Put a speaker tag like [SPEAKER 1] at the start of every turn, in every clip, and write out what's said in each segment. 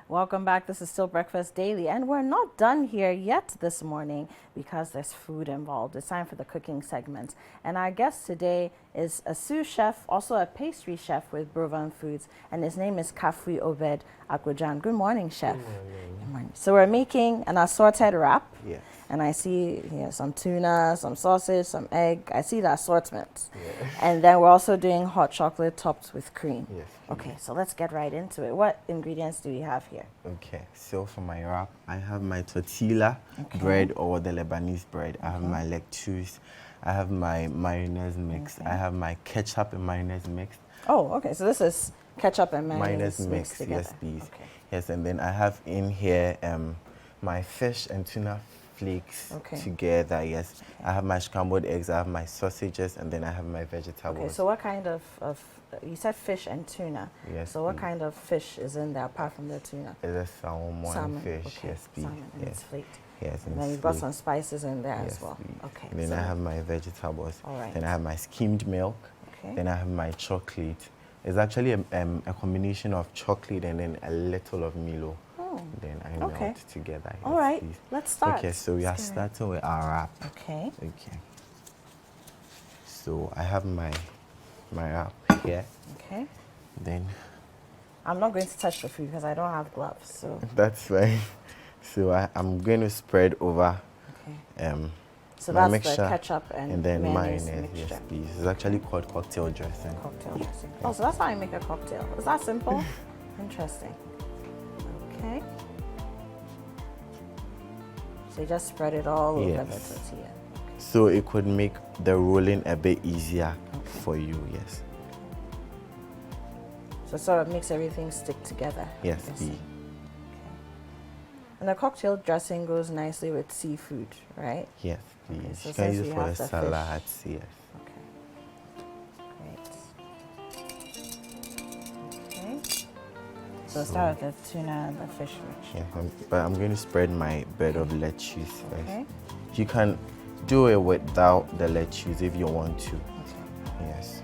[SPEAKER 1] Welcome back. This is still Breakfast Daily, and we're not done here yet this morning because there's food involved. It's time for the cooking segment. And our guest today is a sous chef, also a pastry chef with Brovan Foods, and his name is Kafui Obed Akwajan. Good morning, chef.
[SPEAKER 2] Good morning.
[SPEAKER 1] Good morning. So we're making an assorted wrap.
[SPEAKER 2] Yes.
[SPEAKER 1] And I see here some tuna, some sausage, some egg. I see the assortment.
[SPEAKER 2] Yeah.
[SPEAKER 1] And then we're also doing hot chocolate topped with cream.
[SPEAKER 2] Yes.
[SPEAKER 1] Okay, so let's get right into it. What ingredients do we have here?
[SPEAKER 2] Okay, so for my wrap, I have my tortilla bread or the Lebanese bread. I have my lettuce. I have my mayonnaise mix. I have my ketchup and mayonnaise mix.
[SPEAKER 1] Oh, okay. So this is ketchup and mayonnaise
[SPEAKER 2] Mix,
[SPEAKER 1] mixed together.
[SPEAKER 2] yes, please.
[SPEAKER 1] Okay.
[SPEAKER 2] Yes, and then I have in here my fish and tuna flakes together. Yes, I have my scrambled eggs. I have my sausages, and then I have my vegetables.
[SPEAKER 1] Okay. So what kind of you said fish and tuna?
[SPEAKER 2] Yes.
[SPEAKER 1] So what kind of fish is in there apart from the tuna?
[SPEAKER 2] It's a salmon fish.
[SPEAKER 1] Okay.
[SPEAKER 2] Yes, please.
[SPEAKER 1] Salmon and it's flaked.
[SPEAKER 2] Yes,
[SPEAKER 1] and then you've got some spices in there as well.
[SPEAKER 2] Please.
[SPEAKER 1] Okay.
[SPEAKER 2] And then I have my vegetables.
[SPEAKER 1] All right.
[SPEAKER 2] Then I have my skimmed milk.
[SPEAKER 1] Okay.
[SPEAKER 2] Then I have my chocolate. It's actually a combination of chocolate and then a little of Milo. Oh. Then I melt together.
[SPEAKER 1] All right. Please. Let's start.
[SPEAKER 2] Okay, so we are starting with our wrap.
[SPEAKER 1] Okay.
[SPEAKER 2] Okay. So I have my wrap here.
[SPEAKER 1] Okay.
[SPEAKER 2] Then
[SPEAKER 1] I'm not going to touch the food because I don't have gloves. So
[SPEAKER 2] that's fine. So I'm going to spread over.
[SPEAKER 1] Okay.
[SPEAKER 2] So
[SPEAKER 1] that's
[SPEAKER 2] mixture,
[SPEAKER 1] the ketchup and
[SPEAKER 2] then
[SPEAKER 1] mayonnaise
[SPEAKER 2] yes,
[SPEAKER 1] mixture.
[SPEAKER 2] please. It's actually called cocktail dressing.
[SPEAKER 1] Cocktail dressing. Oh, so that's how you make a cocktail. Is that simple? Interesting. Okay. So you just spread it all over the tortilla.
[SPEAKER 2] So it could make the rolling a bit easier for you, yes.
[SPEAKER 1] So it sort of makes everything stick together.
[SPEAKER 2] Yes, please.
[SPEAKER 1] And the cocktail dressing goes nicely with seafood, right?
[SPEAKER 2] Yes, please.
[SPEAKER 1] Okay, so
[SPEAKER 2] you can use it for
[SPEAKER 1] the
[SPEAKER 2] the salads, yes.
[SPEAKER 1] Okay. Great. Okay. So start with the tuna and the fish mixture.
[SPEAKER 2] Yeah, but I'm going to spread my bed of lettuce first. Okay. You can do it without the lettuce if you want to. Okay. Yes.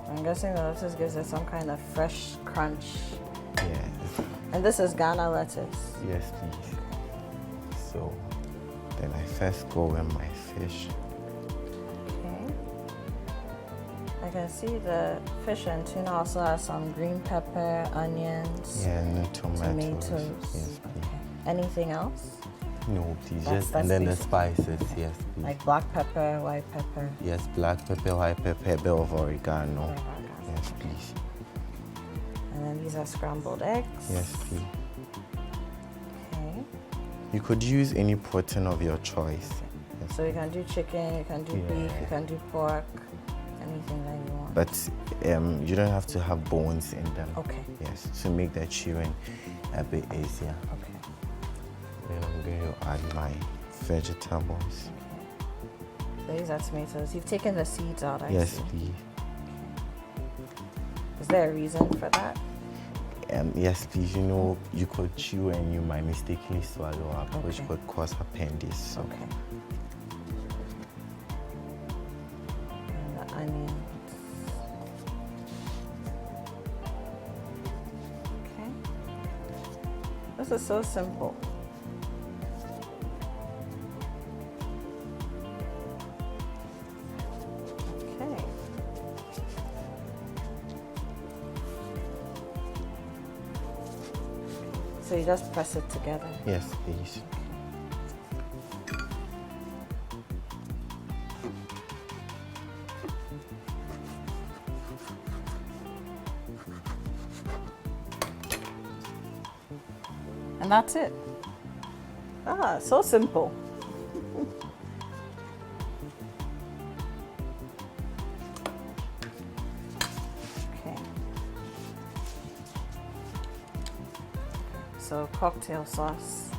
[SPEAKER 1] I'm guessing the lettuce gives it some kind of fresh crunch.
[SPEAKER 2] Yes.
[SPEAKER 1] And this is Ghana lettuce?
[SPEAKER 2] Yes, please. So then I first go with my fish.
[SPEAKER 1] Okay. I can see the fish and tuna also has some green pepper, onions.
[SPEAKER 2] Yeah, and
[SPEAKER 1] tomatoes.
[SPEAKER 2] Yes, please.
[SPEAKER 1] Okay. Anything else?
[SPEAKER 2] No, please. And then the spices, yes, please.
[SPEAKER 1] Like black pepper, white pepper?
[SPEAKER 2] Yes, black pepper, white pepper, a bit of oregano. Yes, please.
[SPEAKER 1] And then these are scrambled eggs.
[SPEAKER 2] Yes, please.
[SPEAKER 1] Okay.
[SPEAKER 2] You could use any protein of your choice.
[SPEAKER 1] Yes. So you can do chicken, you can do beef, you can do pork, anything that you want.
[SPEAKER 2] But you don't have to have bones in them.
[SPEAKER 1] Okay.
[SPEAKER 2] Yes, to make the chewing a bit easier.
[SPEAKER 1] Okay.
[SPEAKER 2] Then I'm going to add my vegetables.
[SPEAKER 1] Okay. So these are tomatoes. You've taken the seeds out, I see.
[SPEAKER 2] Yes, please.
[SPEAKER 1] Is there a reason for that?
[SPEAKER 2] Yes, please. You know, you could chew and you might mistakenly swallow up, which could cause appendix. So.
[SPEAKER 1] Okay. And the onions. Okay. This is so simple. So you just press it together?
[SPEAKER 2] Yes, please.
[SPEAKER 1] And that's it. Ah, so simple. So cocktail sauce,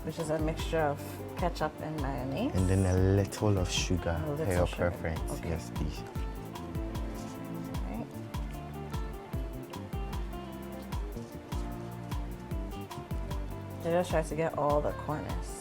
[SPEAKER 1] which is a mixture of ketchup and mayonnaise.
[SPEAKER 2] And then a little of sugar, per your preference. Okay. Yes, please. Okay. I just try to get all the corners.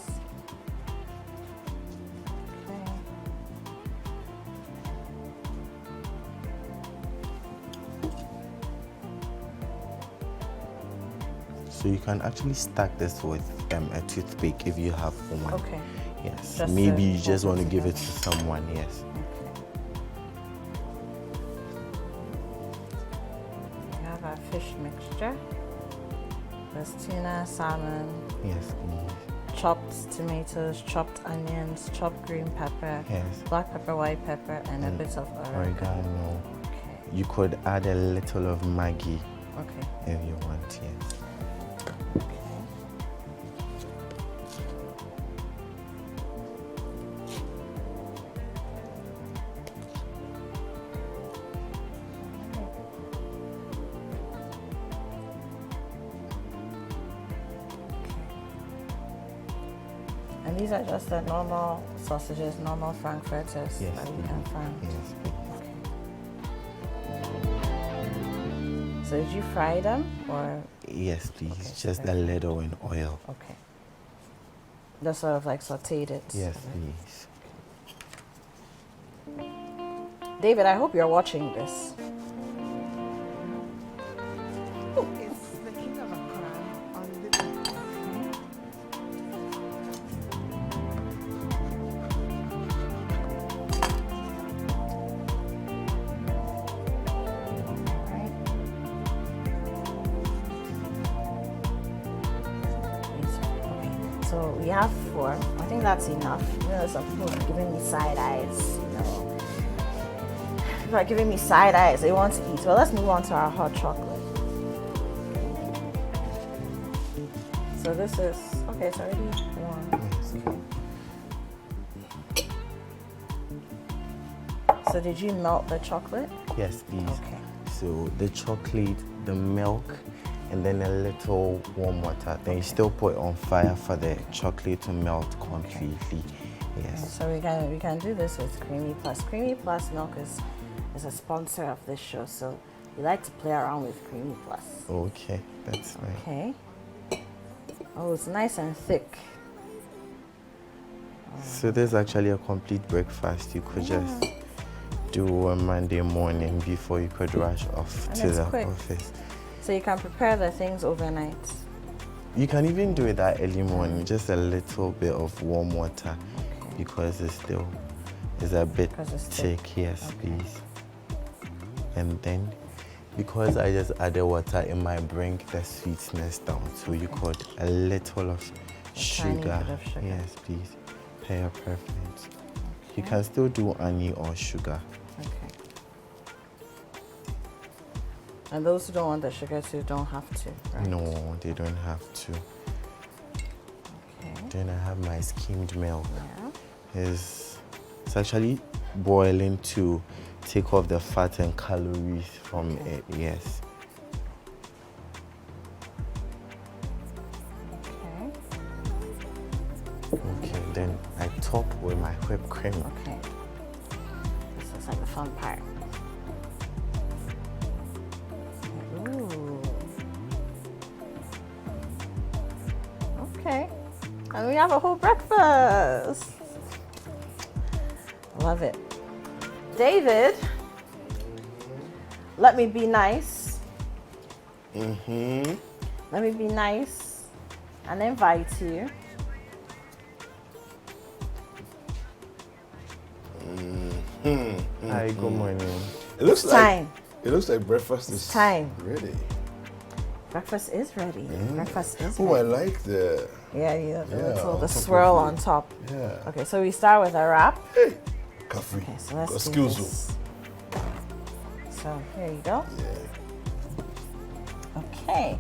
[SPEAKER 2] So you can actually stack this with a toothpick if you have one.
[SPEAKER 1] Okay.
[SPEAKER 2] Yes.
[SPEAKER 1] Just
[SPEAKER 2] Maybe
[SPEAKER 1] to
[SPEAKER 2] you just
[SPEAKER 1] hold
[SPEAKER 2] want
[SPEAKER 1] it
[SPEAKER 2] to give it
[SPEAKER 1] together.
[SPEAKER 2] to someone. Yes.
[SPEAKER 1] We have our fish mixture. There's tuna, salmon,
[SPEAKER 2] Yes, please.
[SPEAKER 1] chopped tomatoes, chopped onions, chopped green pepper,
[SPEAKER 2] Yes.
[SPEAKER 1] black pepper, white pepper, and a bit of oregano.
[SPEAKER 2] Oregano.
[SPEAKER 1] Okay.
[SPEAKER 2] You could add a little of Maggi
[SPEAKER 1] Okay.
[SPEAKER 2] if you want. Yes.
[SPEAKER 1] Okay. And these are just the normal sausages, normal frankfurters
[SPEAKER 2] Yes,
[SPEAKER 1] that you
[SPEAKER 2] please.
[SPEAKER 1] can find.
[SPEAKER 2] Yes, please.
[SPEAKER 1] So did you fry them or
[SPEAKER 2] Yes, please.
[SPEAKER 1] Okay,
[SPEAKER 2] Just
[SPEAKER 1] very
[SPEAKER 2] a little in oil.
[SPEAKER 1] okay? Just sort of like sauteed it.
[SPEAKER 2] Yes,
[SPEAKER 1] Okay.
[SPEAKER 2] please.
[SPEAKER 1] David, I hope you're watching this.
[SPEAKER 3] It's the king of Accra on the
[SPEAKER 1] Right. Okay. So we have 4. I think that's enough. You know, some people are giving me side eyes. You know, people are giving me side eyes. They want to eat. Well, let's move on to our hot chocolate. So this is okay. It's already warm.
[SPEAKER 2] Yes.
[SPEAKER 1] So did you melt the chocolate?
[SPEAKER 2] Yes, please.
[SPEAKER 1] Okay.
[SPEAKER 2] So the chocolate, the milk, and then a little warm water. Then you still put on fire for the chocolate to melt completely. Yes.
[SPEAKER 1] So we can do this with Creamy Plus. Creamy Plus milk is a sponsor of this show, so we like to play around with Creamy Plus.
[SPEAKER 2] Okay, that's fine.
[SPEAKER 1] Okay. Oh, it's nice and thick.
[SPEAKER 2] So this is actually a complete breakfast. You could just do on Monday morning before you could rush off
[SPEAKER 1] And
[SPEAKER 2] to
[SPEAKER 1] it's
[SPEAKER 2] the
[SPEAKER 1] quick.
[SPEAKER 2] office.
[SPEAKER 1] So you can prepare the things overnight.
[SPEAKER 2] You can even do it that early morning, just a little bit of warm water because it's still is a bit
[SPEAKER 1] Because it's
[SPEAKER 2] thick. Yes,
[SPEAKER 1] Okay.
[SPEAKER 2] please. And then because I just added water, it might bring the sweetness down. So you could a little of
[SPEAKER 1] tiny
[SPEAKER 2] sugar.
[SPEAKER 1] bit of sugar.
[SPEAKER 2] Yes, please. Per your preference. You can still do honey or sugar.
[SPEAKER 1] Okay. And those who don't want the sugar to don't have to, right?
[SPEAKER 2] No, they don't have to.
[SPEAKER 1] Okay.
[SPEAKER 2] Then I have my skimmed milk.
[SPEAKER 1] Yeah.
[SPEAKER 2] It's actually boiling to take off the fat and calories from it. Yes.
[SPEAKER 1] Okay.
[SPEAKER 2] Okay. Then I top with my whipped cream.
[SPEAKER 1] Okay. This is like the fun part. Ooh. Okay. And we have a whole breakfast. Love it. David, let me be nice. Let me be nice and invite you.
[SPEAKER 2] Hi, good morning.
[SPEAKER 4] It looks
[SPEAKER 1] It's
[SPEAKER 4] like
[SPEAKER 1] time.
[SPEAKER 4] it looks like breakfast is
[SPEAKER 1] time.
[SPEAKER 4] ready.
[SPEAKER 1] Breakfast is ready. Breakfast is
[SPEAKER 4] Oh, I
[SPEAKER 1] ready.
[SPEAKER 4] like the
[SPEAKER 1] Yeah,
[SPEAKER 4] on
[SPEAKER 1] the
[SPEAKER 4] top
[SPEAKER 1] swirl
[SPEAKER 4] of it.
[SPEAKER 1] on top.
[SPEAKER 4] yeah.
[SPEAKER 1] Okay, so we start with a wrap.
[SPEAKER 4] Hey, coffee.
[SPEAKER 1] Okay, so let's do
[SPEAKER 4] Excuse
[SPEAKER 1] this. So here you go.
[SPEAKER 4] Yeah.
[SPEAKER 1] Okay.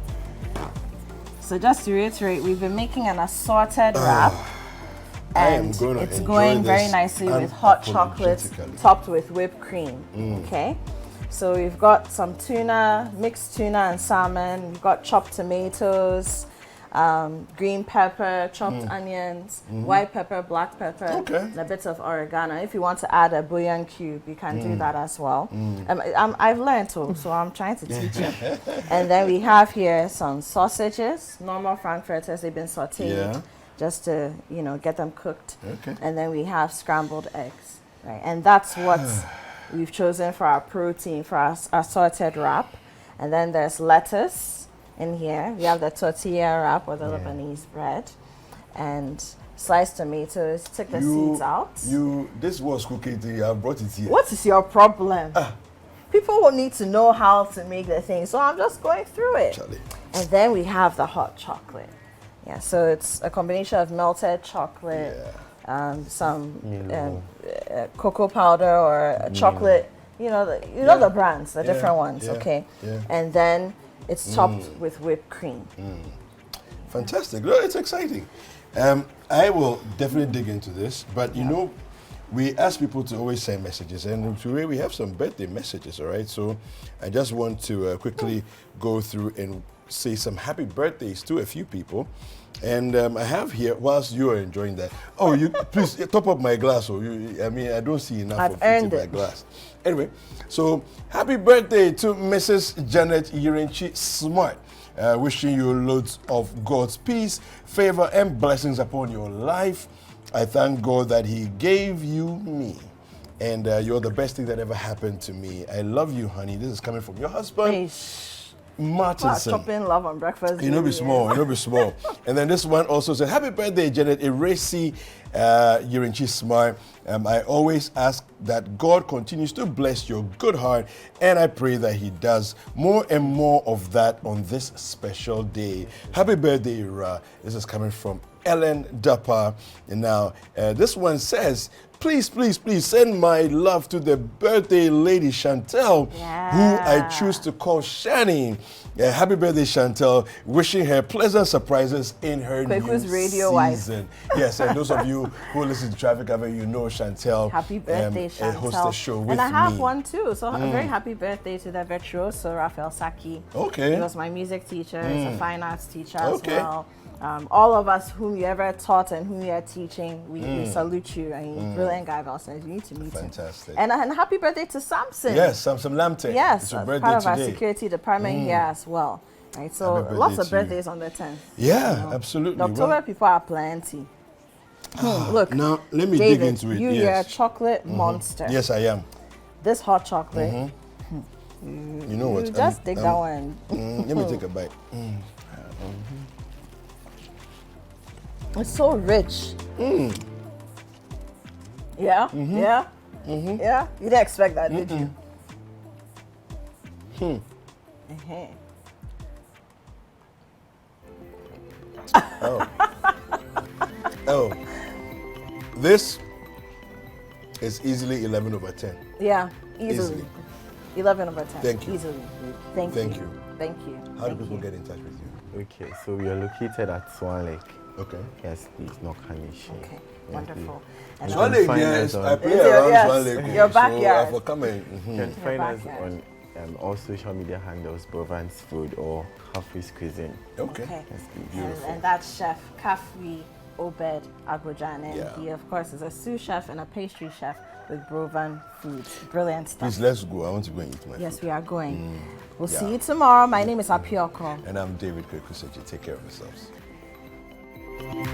[SPEAKER 1] So just to reiterate, we've been making an assorted wrap.
[SPEAKER 4] I am
[SPEAKER 1] And
[SPEAKER 4] gonna
[SPEAKER 1] it's
[SPEAKER 4] enjoy
[SPEAKER 1] going very
[SPEAKER 4] this
[SPEAKER 1] nicely with hot chocolate
[SPEAKER 4] unapologetically.
[SPEAKER 1] topped with whipped cream. Okay. So we've got some tuna, mixed tuna and salmon. We've got chopped tomatoes, green pepper, chopped onions, white pepper, black pepper,
[SPEAKER 4] Okay.
[SPEAKER 1] and a bit of oregano. If you want to add a bouillon cube, you can do that as well. I've learned to, so I'm trying to teach you. And then we have here some sausages, normal frankfurters. They've been sauteed
[SPEAKER 4] Yeah.
[SPEAKER 1] just to get them cooked.
[SPEAKER 4] Okay.
[SPEAKER 1] And then we have scrambled eggs, right? And that's what we've chosen for our protein for our assorted wrap. And then there's lettuce, in here. We have the tortilla wrap or the Lebanese bread, and sliced tomatoes. Took the seeds out.
[SPEAKER 4] This was cooking to you. I brought it here.
[SPEAKER 1] What is your problem? People will need to know how to make the thing, so I'm just going through it.
[SPEAKER 4] Charlie.
[SPEAKER 1] And then we have the hot chocolate. Yeah, so it's a combination of melted chocolate, some cocoa powder or chocolate. You know the brands, the different ones. Okay, and then it's topped with whipped cream.
[SPEAKER 4] Fantastic. No, it's exciting. I will definitely dig into this, but you know, we ask people to always send messages, and today we have some birthday messages, all right? So I just want to quickly go through and say some happy birthdays to a few people. And I have here, whilst you are enjoying that, you please top up my glass. I don't see enough
[SPEAKER 1] I've
[SPEAKER 4] of
[SPEAKER 1] earned
[SPEAKER 4] it in my
[SPEAKER 1] it.
[SPEAKER 4] glass. Anyway, so happy birthday to Mrs. Janet Yirenchi Smart. Wishing you loads of God's peace, favor, and blessings upon your life. I thank God that He gave you me. And you're the best thing that ever happened to me. I love you, honey. This is coming from your husband, Martinson.
[SPEAKER 1] Chopping love on breakfast.
[SPEAKER 4] You know, be small. You know, be small. And then this one also said, "Happy birthday, Janet Eresi Yirenchi Smart. I always ask that God continues to bless your good heart, and I pray that He does more and more of that on this special day. Happy birthday, Ira." This is coming from Ellen Dapper. And now, this one says, please send my love to the birthday lady Chantel, who I choose to call Shani. Happy birthday, Chantel. Wishing her pleasant surprises in her
[SPEAKER 1] Kweku's
[SPEAKER 4] new
[SPEAKER 1] radio
[SPEAKER 4] season. Yes, and those of you who listen to Traffic Cover, you know Chantel.
[SPEAKER 1] Happy birthday, Chantel.
[SPEAKER 4] Host a show with
[SPEAKER 1] and I have
[SPEAKER 4] me.
[SPEAKER 1] one too. So a very happy birthday to the virtuoso Raphael Saki.
[SPEAKER 4] Okay.
[SPEAKER 1] He was my music teacher. He's a fine arts teacher as well. All of us whom you ever taught and whom you are teaching, we salute you. And he's brilliant guy, also. You need to meet him.
[SPEAKER 4] Fantastic.
[SPEAKER 1] And happy birthday to Samson.
[SPEAKER 4] Yes, Samson Lamte.
[SPEAKER 1] Yes,
[SPEAKER 4] it's your
[SPEAKER 1] as
[SPEAKER 4] birthday
[SPEAKER 1] part of
[SPEAKER 4] today.
[SPEAKER 1] our security department here as well. Right, so
[SPEAKER 4] Happy birthday
[SPEAKER 1] lots of
[SPEAKER 4] to you.
[SPEAKER 1] birthdays on the 10th.
[SPEAKER 4] Yeah, absolutely.
[SPEAKER 1] October people are plenty. Look,
[SPEAKER 4] Now, let me
[SPEAKER 1] David,
[SPEAKER 4] dig into it.
[SPEAKER 1] You're a chocolate monster.
[SPEAKER 4] Yes, I am.
[SPEAKER 1] This hot chocolate.
[SPEAKER 4] You know what?
[SPEAKER 1] You just take that one.
[SPEAKER 4] Let me take a bite.
[SPEAKER 1] It's so rich. Yeah, yeah, yeah. You didn't expect that, did you?
[SPEAKER 4] Oh, this is easily 11 over 10.
[SPEAKER 1] Yeah, easily.
[SPEAKER 4] Easily.
[SPEAKER 1] 11 over 10.
[SPEAKER 4] Thank you.
[SPEAKER 1] Easily. Thank you. Thank you.
[SPEAKER 4] How do people get in touch with you?
[SPEAKER 2] Okay, so we are located at Swan Lake.
[SPEAKER 4] Okay.
[SPEAKER 2] Yes, please, not Kanishi.
[SPEAKER 1] Okay, wonderful. And
[SPEAKER 4] Swan Lake, yes, I play
[SPEAKER 1] It's your-
[SPEAKER 4] around
[SPEAKER 1] yes,
[SPEAKER 4] Swan Lake.
[SPEAKER 1] your
[SPEAKER 4] So
[SPEAKER 1] backyard.
[SPEAKER 4] I for coming.
[SPEAKER 2] You can find us
[SPEAKER 1] backyard.
[SPEAKER 2] on all social media handles, Brovan's Food or Kafri's Cuisine.
[SPEAKER 4] Okay.
[SPEAKER 1] Okay.
[SPEAKER 2] Yes, please.
[SPEAKER 1] And that's Chef Kafri Obed Agbojan. And
[SPEAKER 4] Yeah.
[SPEAKER 1] he, of course, is a sous chef and a pastry chef with Brovan Foods. Brilliant stuff.
[SPEAKER 4] Please, let's go. I want to go and eat my
[SPEAKER 1] Yes,
[SPEAKER 4] food.
[SPEAKER 1] we are going. We'll
[SPEAKER 4] Yeah.
[SPEAKER 1] see you tomorrow. My name is Apioko.
[SPEAKER 4] And I'm David Kwekuseji. Take care of yourselves.